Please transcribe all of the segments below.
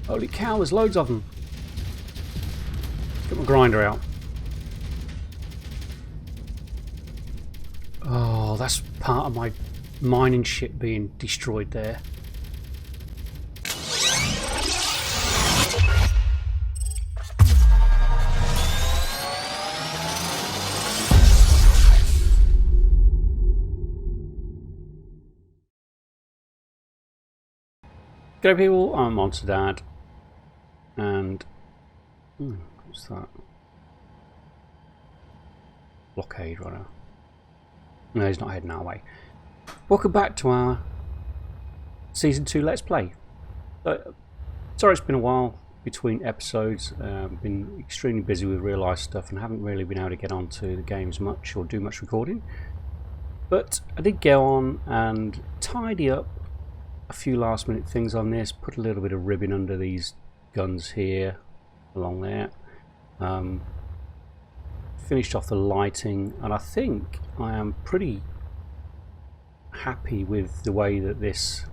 Holy cow, there's loads of them. Get my grinder out. Oh, that's part of my mining ship being destroyed there. G'day people, I'm Monster Dad, and what's that? Blockade runner. No, he's not heading our way. Welcome back to our Season 2 Let's Play. Sorry it's been a while between episodes. Been extremely busy with real life stuff and haven't really been able to get onto the games much or do much recording. But I did go on and tidy up a few last minute things on this, put a little bit of ribbon under these guns here, along there. Finished off the lighting, and I think I am pretty happy with the way that this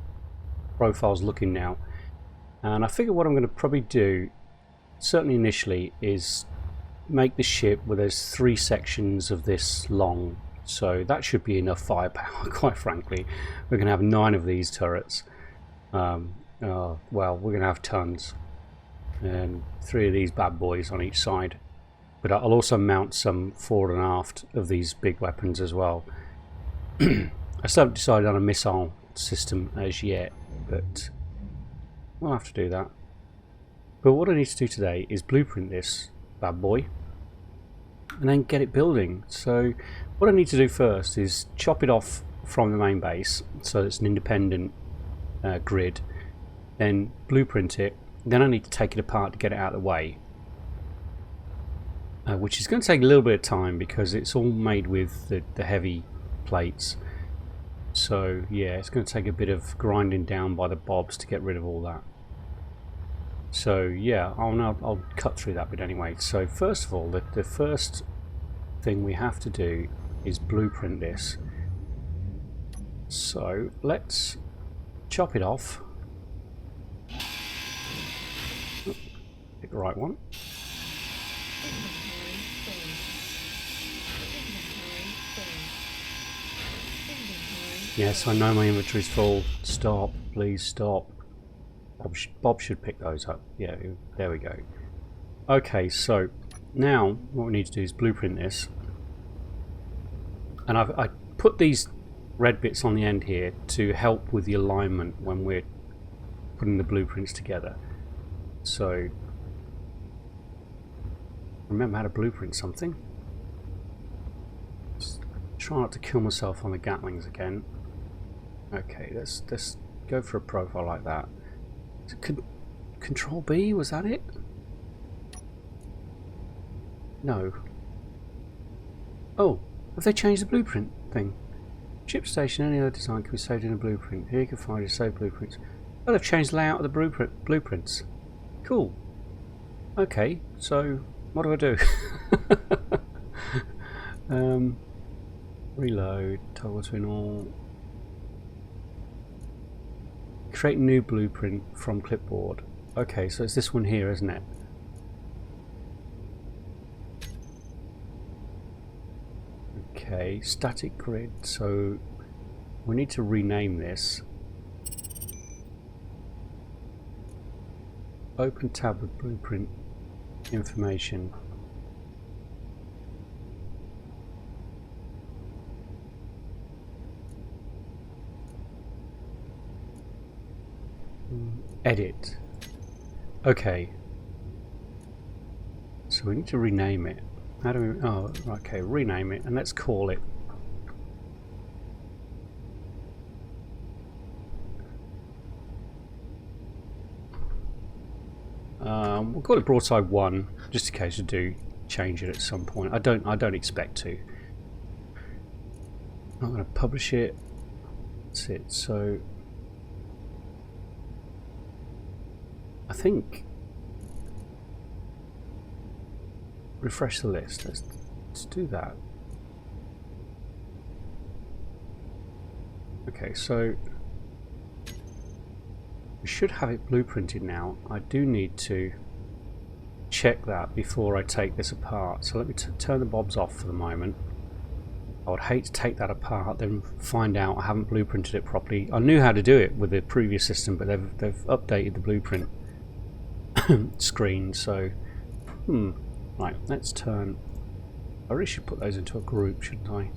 profile's looking now. And I figure what I'm going to probably do, certainly initially, is make the ship where there's 3 sections of this long. So that should be enough firepower, quite frankly. We're going to have 9 of these turrets. Well, we're going to have tons. And 3 of these bad boys on each side. But I'll also mount some forward and aft of these big weapons as well. I still haven't decided on a missile system as yet, but we'll have to do that. But what I need to do today is blueprint this bad boy and then get it building. So what I need to do first is chop it off from the main base so it's an independent grid, then blueprint it, then I need to take it apart to get it out of the way, which is going to take a little bit of time because it's all made with the heavy plates. So yeah, it's going to take a bit of grinding down by the bobs to get rid of all that. So yeah, I'll cut through that bit anyway. So first of all, the first thing we have to do is blueprint this. So let's chop it off. Pick the right one. Yes, I know my inventory's full. Stop, please stop. Bob should pick those up. Yeah, there we go. Okay, so now what we need to do is blueprint this. And I put these red bits on the end here to help with the alignment when we're putting the blueprints together. So remember how to blueprint something. Just try not to kill myself on the Gatlings again. Okay, let's go for a profile like that. Control B, was that it? No. Oh, have they changed the blueprint thing? Ship station, any other design can be saved in a blueprint. Here you can find your saved blueprints. Oh, they've changed the layout of the blueprints. Cool. Okay, so what do I do? Reload, toggle between all. Create new blueprint from clipboard. Okay, so it's this one here, isn't it? Okay, static grid. So we need to rename this. Open tab with blueprint information. Edit. Okay. So we need to rename it. How do we... Oh, okay, rename it and let's call it. We'll call it Broadside 1, just in case we do change it at some point. I don't expect to. I'm going to publish it. That's it. So I think refresh the list. Let's do that. Okay, so We should have it blueprinted now. I do need to check that before I take this apart. So let me turn the bobs off for the moment. I would hate to take that apart, then find out I haven't blueprinted it properly. I knew how to do it with the previous system, but they've updated the blueprint screen. So, right, let's turn. I really should put those into a group, shouldn't I?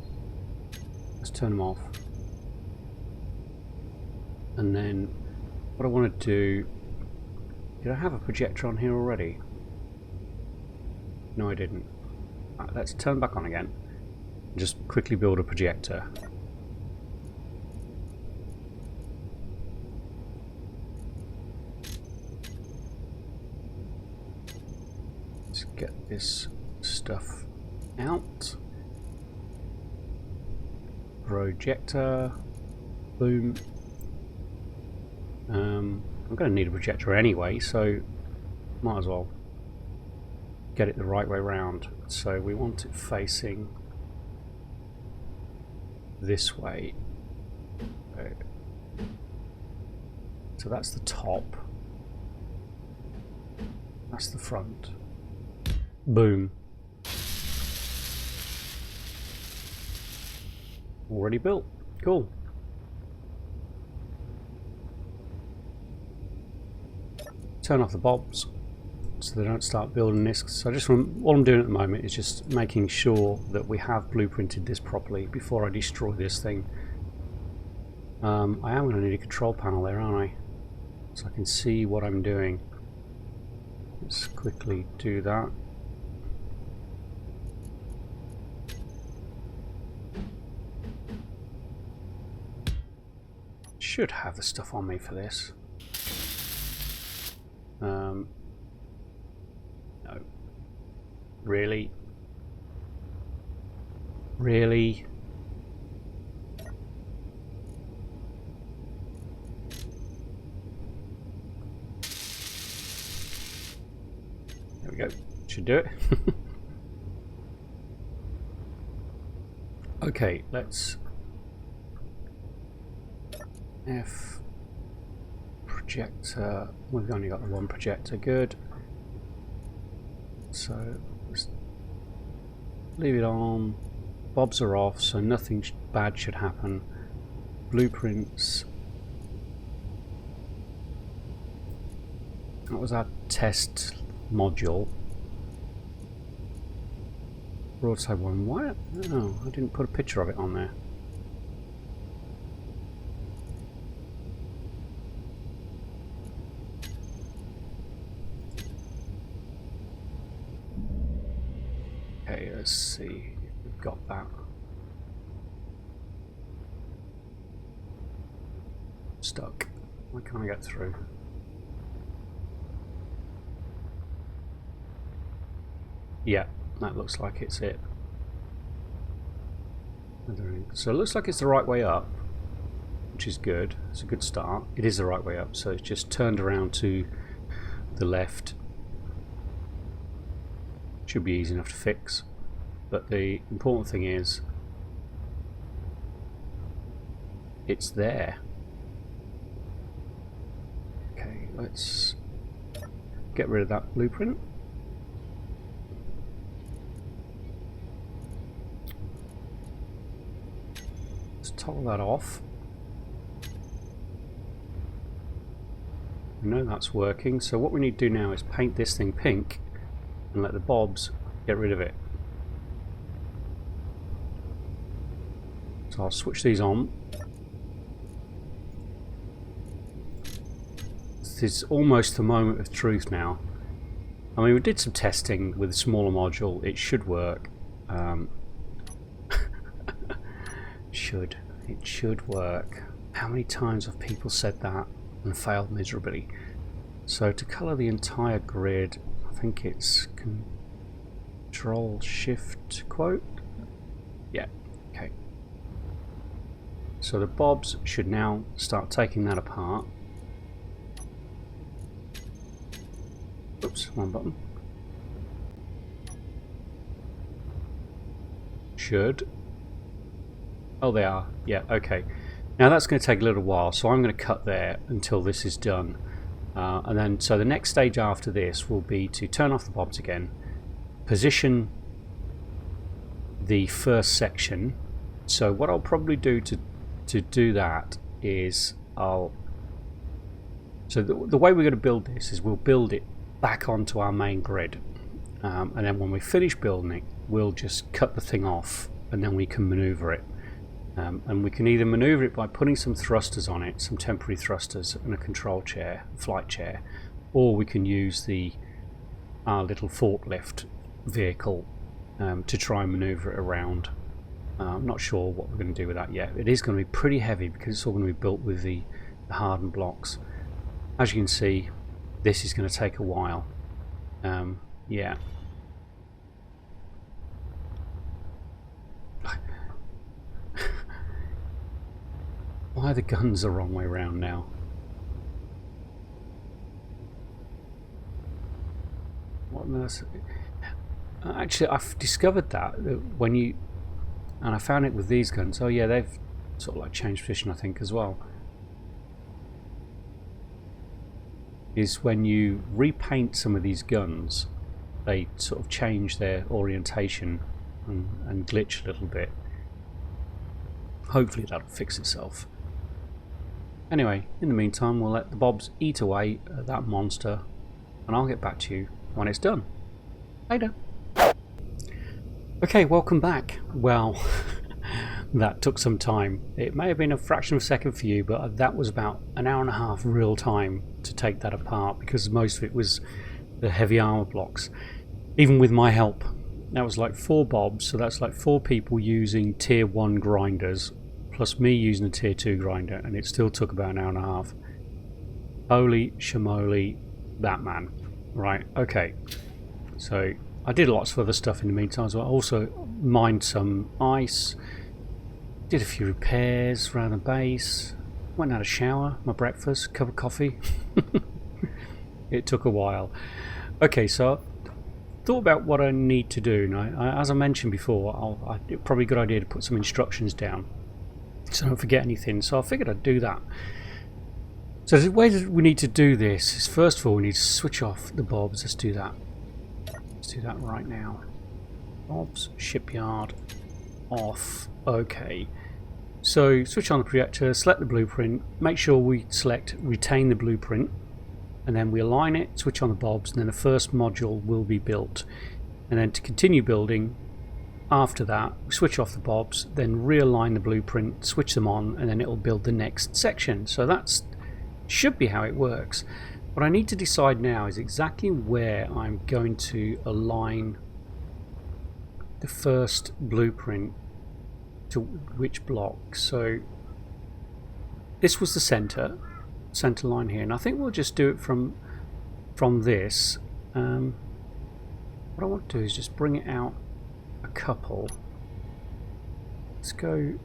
Let's turn them off. And then what I want to do, did I have a projector on here already? No, I didn't. Right, let's turn back on again. Just quickly build a projector. Let's get this stuff out. Projector. Boom. I'm going to need a projector anyway, so might as well get it the right way round. So we want it facing this way. So that's the top. That's the front. Boom. Already built. Cool. Turn off the bobs so they don't start building this. So all I'm doing at the moment is just making sure that we have blueprinted this properly before I destroy this thing. I am going to need a control panel there, aren't I? So I can see what I'm doing. Let's quickly do that. Should have the stuff on me for this. No. Really? Really? There we go. Should do it. Okay, let's F projector. We've only got the one projector. Good. So let's leave it on. Bobs are off, so nothing bad should happen. Blueprints. That was our test module. Broadside one. Why? No, I didn't put a picture of it on there. Okay, let's see. We've got that. Stuck. Why can't I get through? Yeah, that looks like it's it. So it looks like it's the right way up, which is good. It's a good start. It is the right way up, so it's just turned around to the left. Should be easy enough to fix, but the important thing is it's there. Okay, let's get rid of that blueprint. Let's toggle that off. I know that's working, so what we need to do now is paint this thing pink and let the bobs get rid of it. So I'll switch these on. This is almost the moment of truth now. I mean, we did some testing with a smaller module. It should work. It should work. How many times have people said that and failed miserably? So to colour the entire grid, I think it's Control Shift quote. Yeah, okay. So the bobs should now start taking that apart. Oops, wrong button. Should. Oh, they are. Yeah, okay. Now that's going to take a little while, so I'm going to cut there until this is done. And then, so the next stage after this will be to turn off the bobs again, position the first section. So what I'll probably do to do that is so the way we're going to build this is we'll build it back onto our main grid, and then when we finish building it, we'll just cut the thing off, and then we can maneuver it. And we can either maneuver it by putting some thrusters on it, some temporary thrusters and a control chair, flight chair, or we can use our little forklift vehicle to try and maneuver it around. I'm not sure what we're going to do with that yet. It is going to be pretty heavy because it's all going to be built with the hardened blocks. As you can see, this is going to take a while. Yeah. Why are the guns the wrong way around now? What on earth? Actually, I've discovered that when you... And I found it with these guns. Oh yeah, they've sort of like changed position, I think, as well. Is when you repaint some of these guns, they sort of change their orientation and glitch a little bit. Hopefully that'll fix itself. Anyway, in the meantime, we'll let the bobs eat away at that monster, and I'll get back to you when it's done. Later. Okay, welcome back. Well, that took some time. It may have been a fraction of a second for you, but that was about an hour and a half real time to take that apart, because most of it was the heavy armor blocks. Even with my help, that was like 4 bobs, so that's like 4 people using tier 1 grinders, plus me using a tier 2 grinder, and it still took about an hour and a half. Holy shamoly, Batman. Right, okay. So I did lots of other stuff in the meantime as well. I also mined some ice, did a few repairs around the base, went and had a shower, my breakfast, cup of coffee. It took a while. Okay, so I thought about what I need to do. Now, as I mentioned before, it's probably a good idea to put some instructions down so I don't forget anything, so I figured I'd do that. So the way that we need to do this is, first of all, we need to switch off the bobs. Let's do that. Let's do that right now. Bobs, shipyard, off. Okay. So switch on the projector, select the blueprint, make sure we select retain the blueprint, and then we align it, switch on the bobs, and then the first module will be built. And then to continue building, after that, we switch off the bobs, then realign the blueprint, switch them on, and then it'll build the next section. So that's should be how it works. What I need to decide now is exactly where I'm going to align the first blueprint to which block. So this was the center line here, and I think we'll just do it from this. What I want to do is just bring it out a couple. Let's go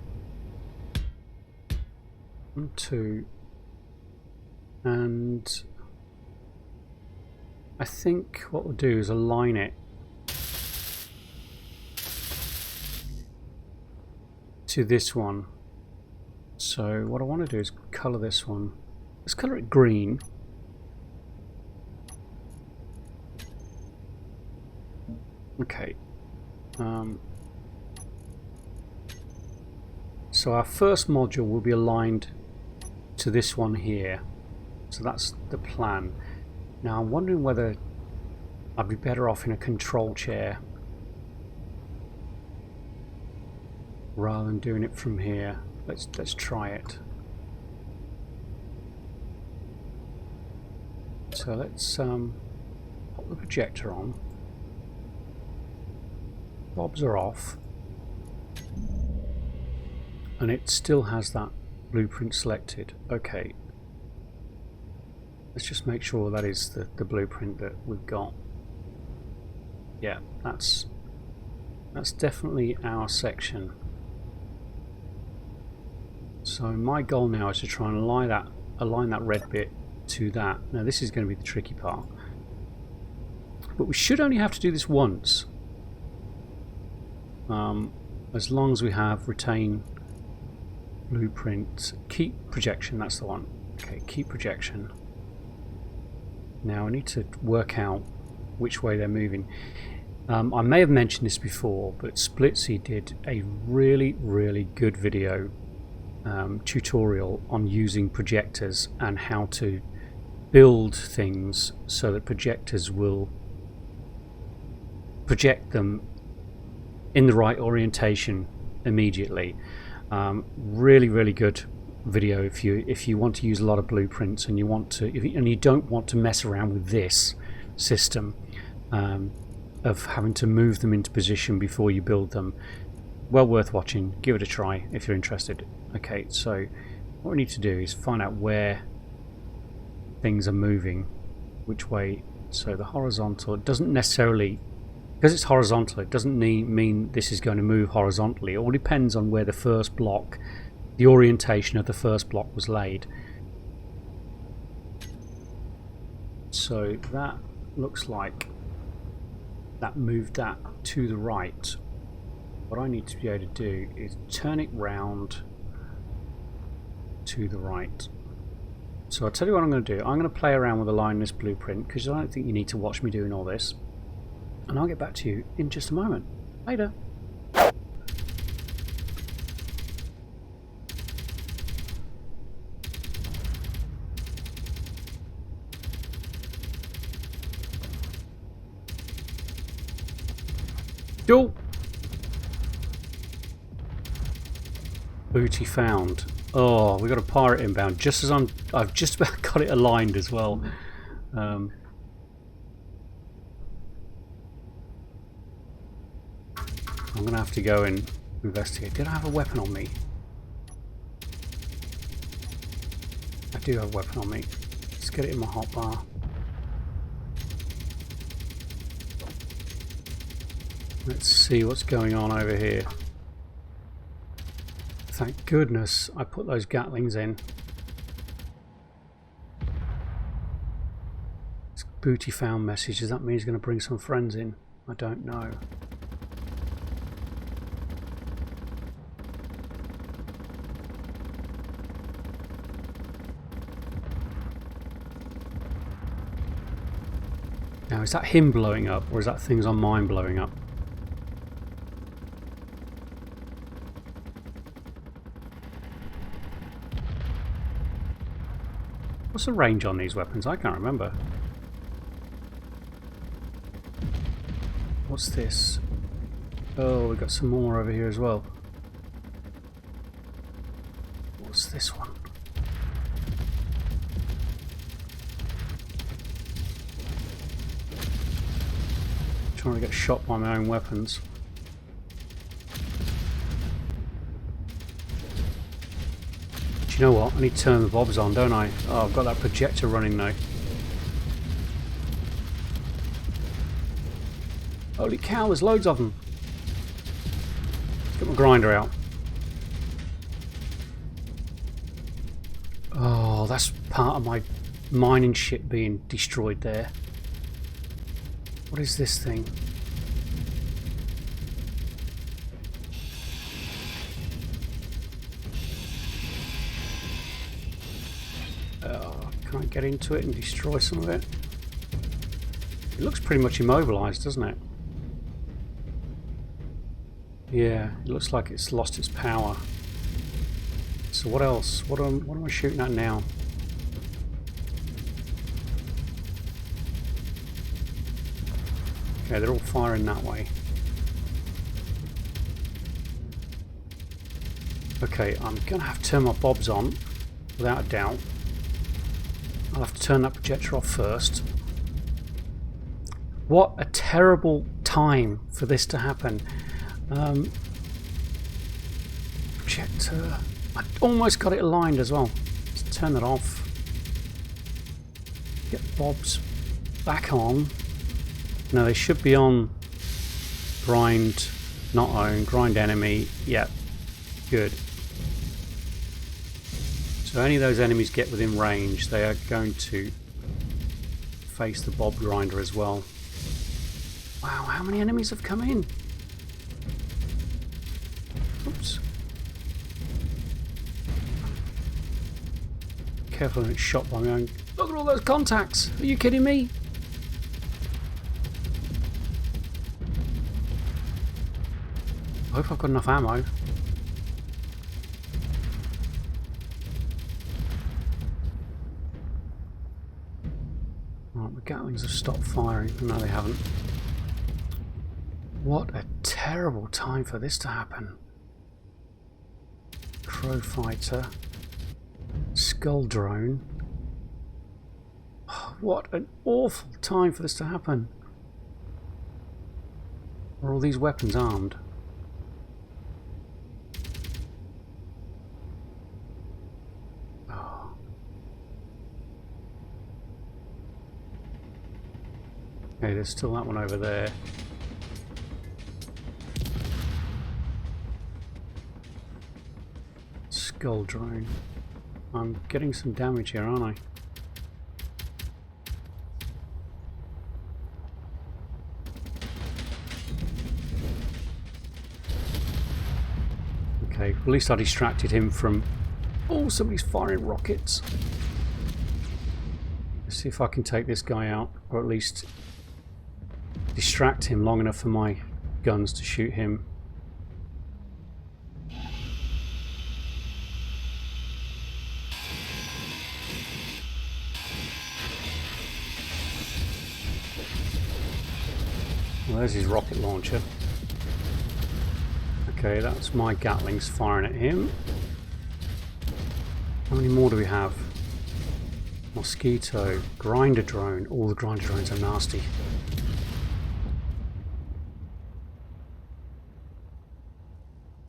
1, 2, and I think what we'll do is align it to this one. So what I want to do is colour this one. Let's colour it green. Okay. So our first module will be aligned to this one here. So that's the plan. Now I'm wondering whether I'd be better off in a control chair rather than doing it from here. Let's try it. So let's pop the projector on. Bobs are off, and it still has that blueprint selected. Okay, let's just make sure that is the blueprint that we've got. Yeah, that's definitely our section. So my goal now is to try and align that red bit to that. Now this is going to be the tricky part, but we should only have to do this once. As long as we have retain Blueprint. Keep projection, that's the one. Okay, keep projection. Now I need to work out which way they're moving. I may have mentioned this before, but Splitsy did a really good video tutorial on using projectors and how to build things so that projectors will project them in the right orientation immediately. Really good video if you want to use a lot of blueprints and you don't want to mess around with this system of having to move them into position before you build them. Well worth watching. Give it a try if you're interested. Okay, so what we need to do is find out where things are moving, which way. So the horizontal, it doesn't necessarily, because it's horizontal, it doesn't mean this is going to move horizontally. It all depends on where the first block, the orientation of the first block was laid. So that looks like that moved that to the right. What I need to be able to do is turn it round to the right. So I'll tell you what I'm going to do. I'm going to play around with a line in this blueprint because I don't think you need to watch me doing all this. And I'll get back to you in just a moment. Later. Yo! Booty found. Oh, we got a pirate inbound just as I've just about got it aligned as well. I'm gonna have to go and investigate. Did I have a weapon on me? I do have a weapon on me. Let's get it in my hotbar. Let's see what's going on over here. Thank goodness I put those Gatlings in. It's booty found message. Does that mean he's going to bring some friends in? I don't know. Now, is that him blowing up, or is that things on mine blowing up? What's the range on these weapons? I can't remember. What's this? Oh, we've got some more over here as well. What's this one? Trying to get shot by my own weapons. You know what? I need to turn the bobs on, don't I? Oh, I've got that projector running now. Holy cow, there's loads of them. Get my grinder out. Oh, that's part of my mining ship being destroyed there. What is this thing? Can I get into it and destroy some of it? It looks pretty much immobilized, doesn't it? Yeah, it looks like it's lost its power. So what else? What am I shooting at now? Okay, they're all firing that way. Okay, I'm gonna have to turn my bobs on, without a doubt. I'll have to turn that projector off first. What a terrible time for this to happen. Projector. I almost got it aligned as well. Let's turn that off. Get bobs back on. No, they should be on. Grind, not own. Grind enemy. Yep. Good. So any of those enemies get within range, they are going to face the bob grinder as well. Wow, how many enemies have come in? Oops. careful and it's shot by me. Look at all those contacts! Are you kidding me? I hope I've got enough ammo. Right, the Gatlings have stopped firing. No, they haven't. What a terrible time for this to happen. Crow fighter. Skull drone. Oh, what an awful time for this to happen. Are all these weapons armed? Oh. Okay, there's still that one over there. Skull drone. I'm getting some damage here, aren't I? Okay, at least I distracted him from... Oh, somebody's firing rockets. Let's see if I can take this guy out, or at least distract him long enough for my guns to shoot him. Well, there's his rocket launcher. Okay, that's my Gatlings firing at him. How many more do we have? Mosquito, grinder drone. All the grinder drones are nasty.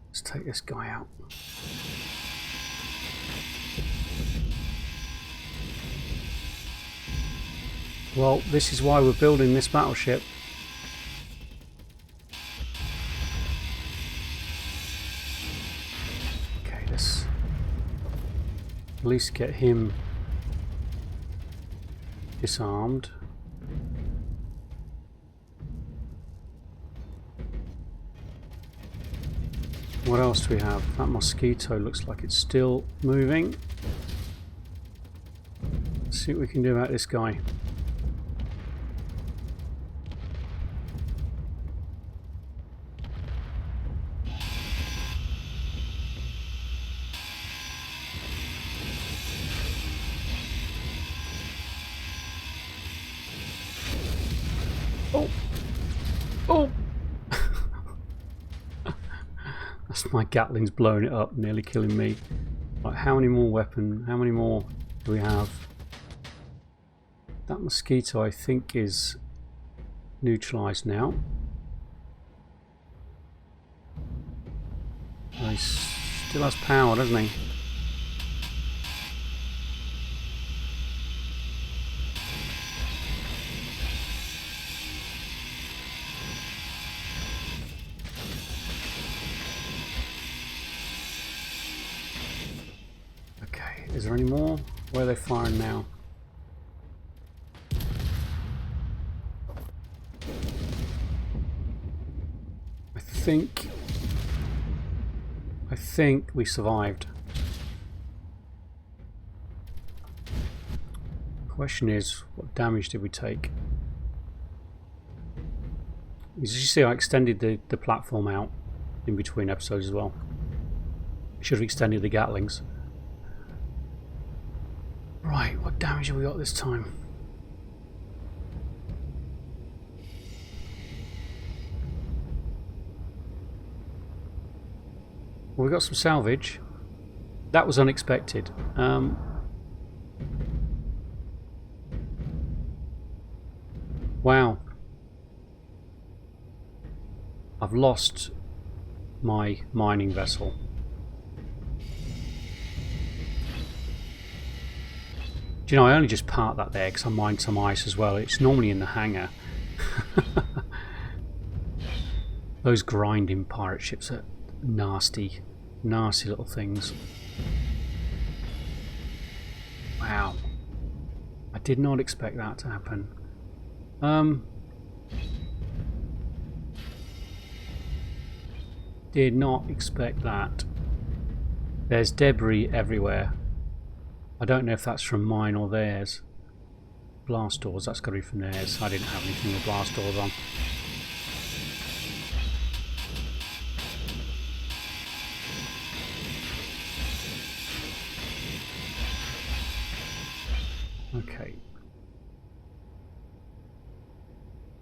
Let's take this guy out. Well, this is why we're building this battleship. Okay, let's at least get him disarmed. What else do we have? That mosquito looks like it's still moving. Let's see what we can do about this guy. Oh! Oh! That's my Gatlings blowing it up, nearly killing me. Right, how many more weapons? How many more do we have? That mosquito, I think, is neutralized now. He still has power, doesn't he? Is there any more? Where are they firing now? I think we survived. Question is, what damage did we take? As you see, I extended the platform out in between episodes as well. Should have extended the Gatlings. Right, what damage have we got this time? Well, we got some salvage. That was unexpected. Wow. I've lost my mining vessel. Do you know, I only just parked that there because I mined some ice as well. It's normally in the hangar. Those grinding pirate ships are nasty, nasty little things. Wow. I did not expect that to happen. Did not expect that. There's debris everywhere. I don't know if that's from mine or theirs. Blast doors, that's got to be from theirs. I didn't have anything with blast doors on. Okay.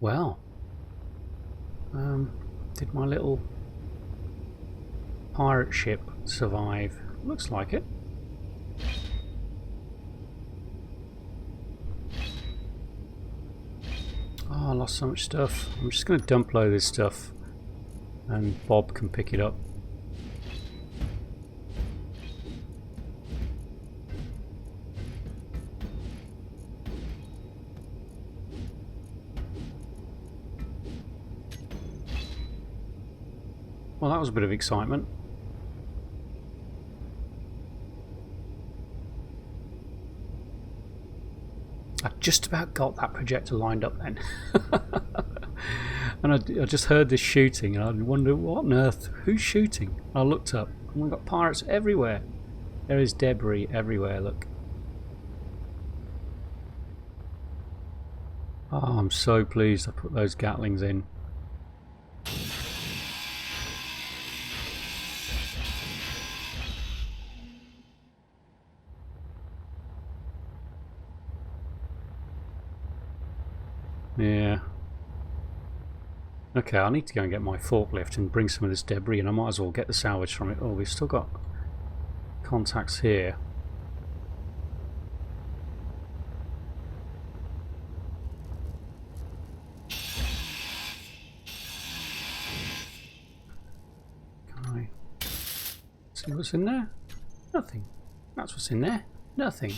Well, did my little pirate ship survive? Looks like it. Oh, I lost so much stuff. I'm just going to dump load this stuff and Bob can pick it up. Well, that was a bit of excitement. I just about got that projector lined up then. And I just heard this shooting and I wondered, what on earth? Who's shooting? I looked up and we've got pirates everywhere. There is debris everywhere, look. Oh, I'm so pleased I put those Gatlings in. Yeah. Okay, I need to go and get my forklift and bring some of this debris, and I might as well get the salvage from it. Oh, we've still got contacts here. Can I see what's in there? Nothing. That's what's in there. Nothing.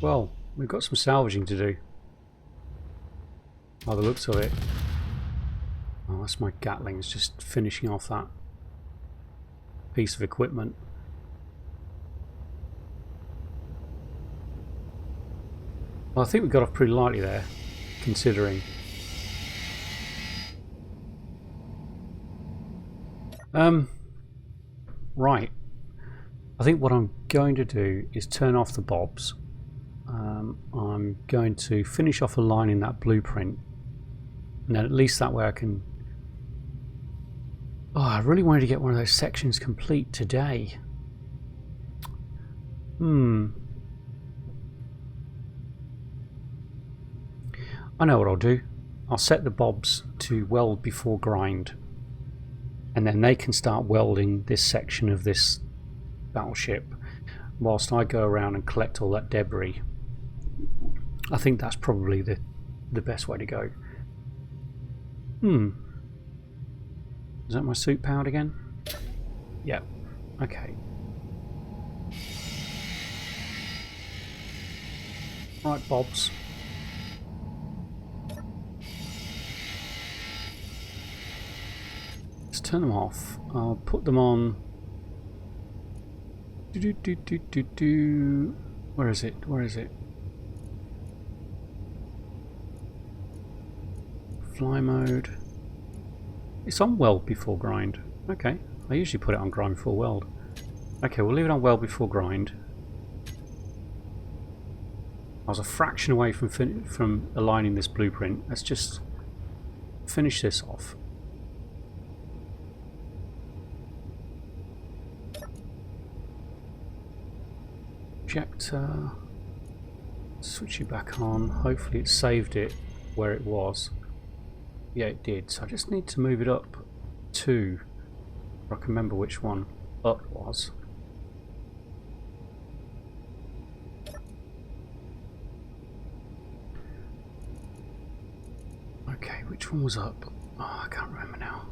Well, we've got some salvaging to do. By the looks of it. Oh, that's my Gatlings just finishing off that piece of equipment. Well, I think we got off pretty lightly there, considering. Right. I think what I'm going to do is turn off the bobs. I'm going to finish off a line in that blueprint, and then at least that way I can... Oh, I really wanted to get one of those sections complete today. I know what I'll do. I'll set the bobs to weld before grind, and then they can start welding this section of this battleship whilst I go around and collect all that debris. I think that's probably the best way to go. Is that my suit powered again? Yep. Okay. Right, bobs. Let's turn them off. I'll put them on. Where is it? Where is it? Fly mode. It's on weld before grind. Okay. I usually put it on grind before weld. Okay, we'll leave it on weld before grind. I was a fraction away from aligning this blueprint. Let's just finish this off. Projector. Switch it back on. Hopefully it saved it where it was. Yeah, it did. So I just need to move it up to... I can remember which one up was. Okay, which one was up? Oh, I can't remember now.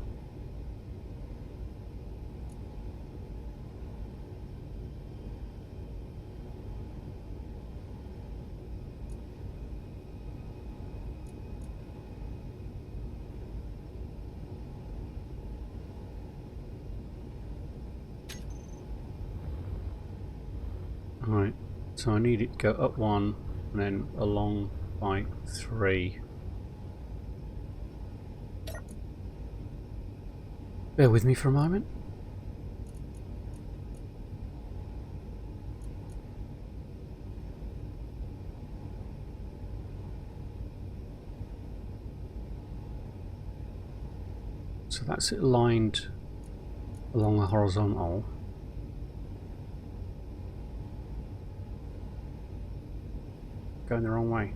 Right, so I need it to go up 1 and then along by 3. Bear with me for a moment. So that's it lined along the horizontal. Going the wrong way.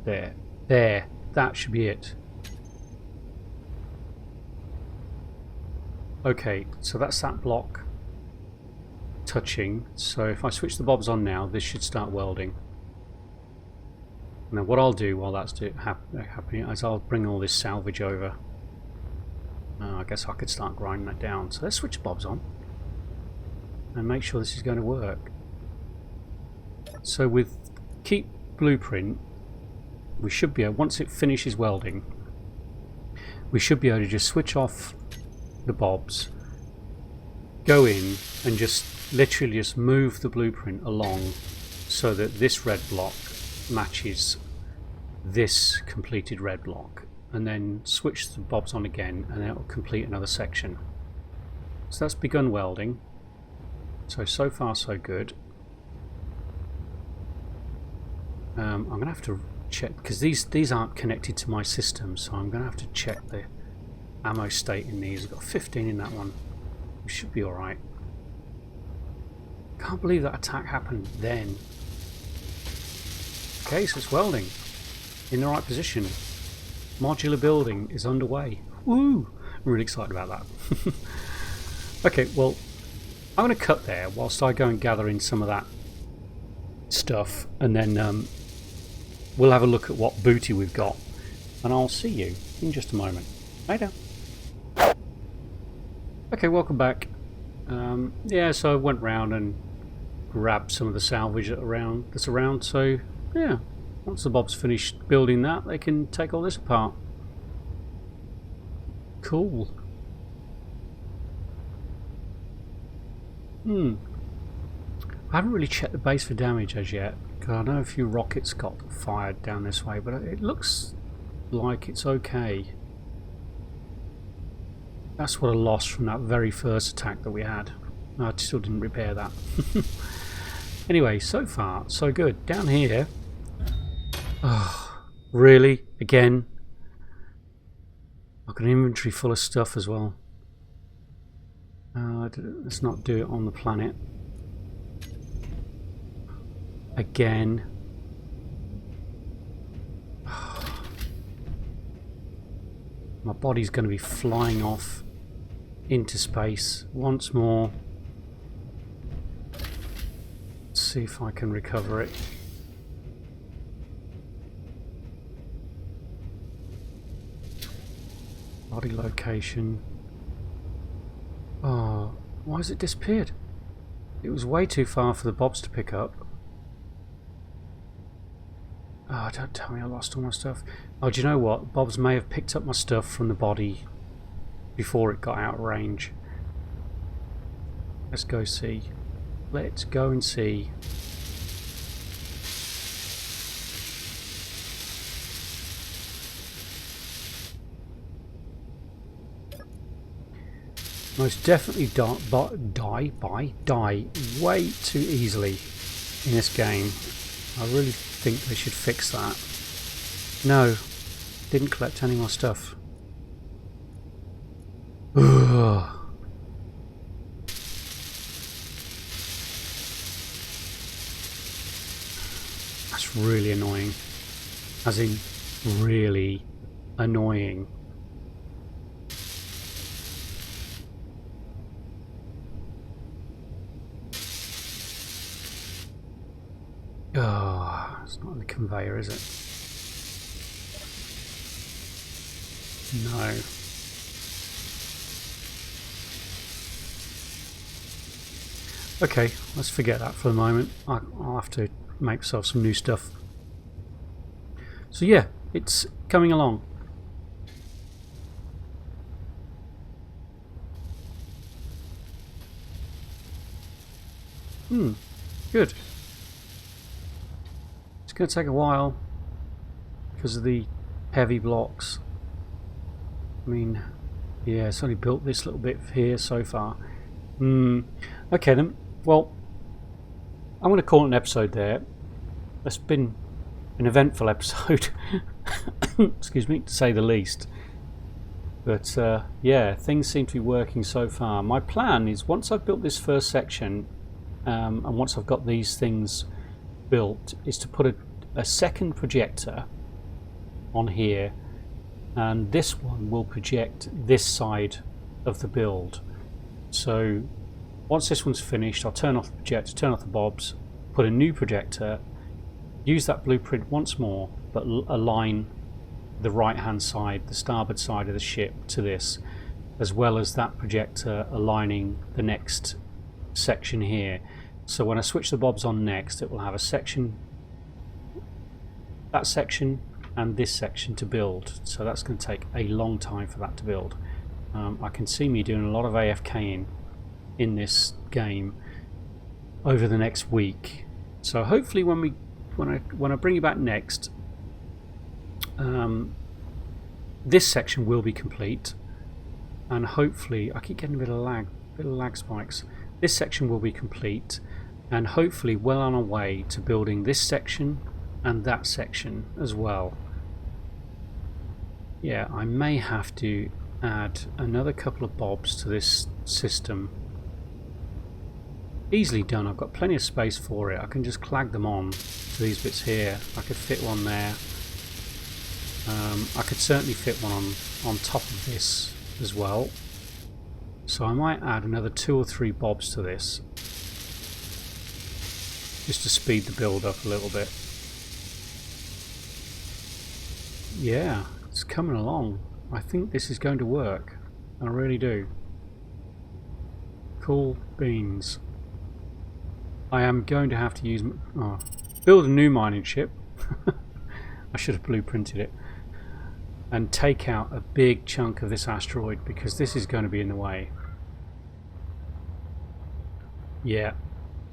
There. There. That should be it. Okay, so that's that block touching. So if I switch the bobs on now, this should start welding. Now what I'll do while that's happening is I'll bring all this salvage over. I guess I could start grinding that down. So let's switch the bobs on and make sure this is going to work. So with keep blueprint, we should be able, once it finishes welding, we should be able to just switch off the bobs, go in and just literally just move the blueprint along so that this red block matches this completed red block, and then switch the bobs on again and that will complete another section. So that's begun welding. So far so good. I'm going to have to check because these aren't connected to my system, so I'm going to have to check the ammo state in these. I've got 15 in that one. We should be alright. Can't believe that attack happened then. Okay, so it's welding in the right position. Modular building is underway. Woo! I'm really excited about that. Okay, well, I'm going to cut there whilst I go and gather in some of that stuff, and then we'll have a look at what booty we've got, and I'll see you in just a moment. Later. Okay, welcome back. Yeah, so I went round and grabbed some of the salvage that's around. So yeah, once the bob's finished building that, they can take all this apart. Cool. I haven't really checked the base for damage as yet, because I know a few rockets got fired down this way, but it looks like it's okay. That's what I lost from that very first attack that we had. I still didn't repair that. Anyway, so far so good. Down here, oh, really? Again? I've got an inventory full of stuff as well. Let's not do it on the planet. Again. My body's going to be flying off into space once more. Let's see if I can recover it. Body location. Oh, why has it disappeared? It was way too far for the bobs to pick up. Oh, don't tell me I lost all my stuff. Oh, do you know what? Bobs may have picked up my stuff from the body before it got out of range. Let's go see. Let's go and see. Most definitely die way too easily in this game. I really think they should fix that. No, didn't collect any more stuff. Ugh. That's really annoying. As in, really annoying. Oh, it's not on the conveyor, is it? No. Okay, let's forget that for the moment. I'll have to make myself some new stuff. So yeah, it's coming along. Good. It's going to take a while because of the heavy blocks. I mean, yeah, it's only built this little bit here so far. Okay then. Well, I'm going to call it an episode there. It's been an eventful episode. Excuse me, to say the least. But yeah, things seem to be working so far. My plan is, once I've built this first section, and once I've got these things built, is to put a second projector on here, and this one will project this side of the build. So once this one's finished, I'll turn off the projector, turn off the bobs, put a new projector, use that blueprint once more, but align the right hand side, the starboard side of the ship to this, as well as that projector aligning the next section here. So when I switch the bobs on next, it will have a section, that section and this section to build. So that's going to take a long time for that to build. I can see me doing a lot of AFKing in this game over the next week. So hopefully when I bring you back next, this section will be complete, and hopefully, I keep getting a bit of lag spikes. This section will be complete, and hopefully well on our way to building this section and that section as well. Yeah, I may have to add another couple of bobs to this system. Easily done. I've got plenty of space for it. I can just clag them on to these bits here. I could fit one there. I could certainly fit one on top of this as well. So I might add another 2 or 3 bobs to this, just to speed the build up a little bit. Yeah, it's coming along. I think this is going to work. I really do. Cool beans. I am going to have to use... build a new mining ship. I should have blueprinted it. And take out a big chunk of this asteroid, because this is going to be in the way. Yeah.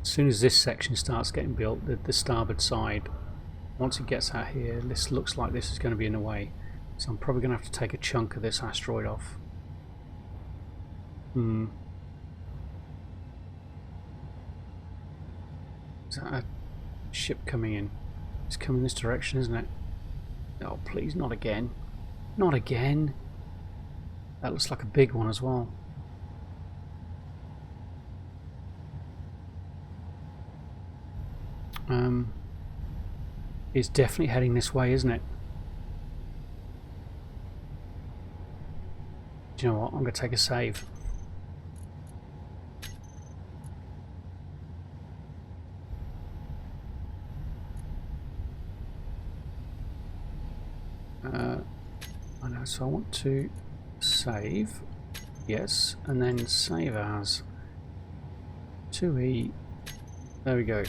As soon as this section starts getting built, the starboard side, once it gets out here, this looks like this is going to be in the way. So I'm probably going to have to take a chunk of this asteroid off. Is that a ship coming in? It's coming this direction, isn't it? Oh, please, not again. Not again. That looks like a big one as well. It's definitely heading this way, isn't it? Do you know what? I'm going to take a save. I know, so I want to save, yes, and then save as 2E. There we go.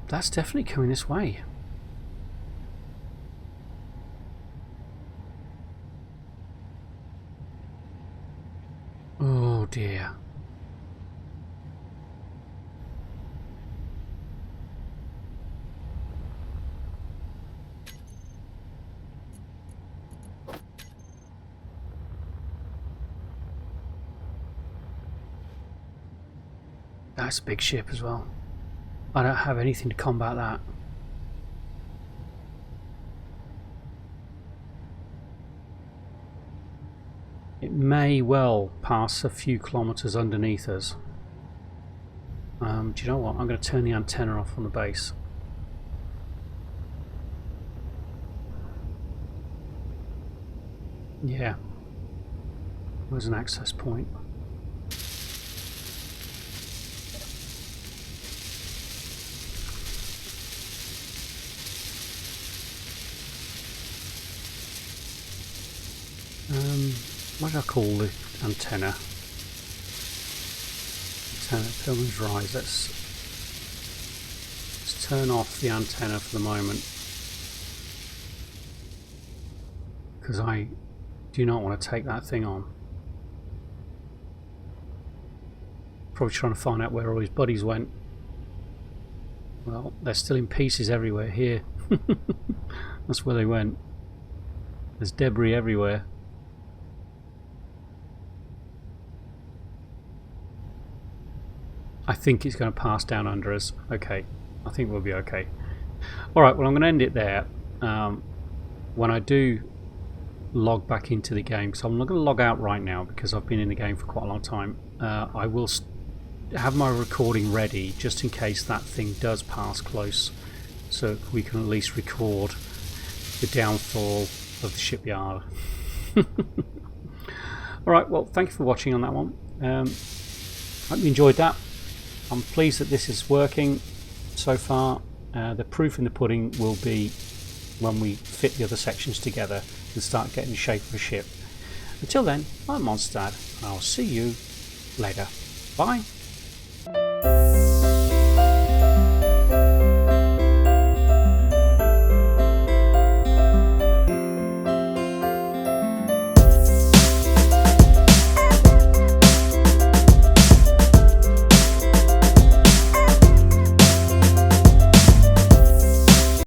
That's definitely coming this way. Oh dear. That's a big ship as well. I don't have anything to combat that. It may well pass a few kilometers underneath us. Do you know what? I'm going to turn the antenna off on the base. Yeah. There's an access point. What do I call the antenna? Antenna, Pilgrim's Rise. Let's turn off the antenna for the moment, because I do not want to take that thing on. probably trying to find out where all his buddies went. Well, they're still in pieces everywhere here. That's where they went. There's debris everywhere. I think it's going to pass down under us. Okay, I think we'll be okay. Alright, well I'm going to end it there. When I do log back into the game, so I'm not going to log out right now because I've been in the game for quite a long time. I will have my recording ready just in case that thing does pass close, so we can at least record the downfall of the shipyard. Alright, well thank you for watching on that one. Hope you enjoyed that. I'm pleased that this is working so far. The proof in the pudding will be when we fit the other sections together and start getting the shape of a ship. Until then, I'm Monstad, and I'll see you later. Bye.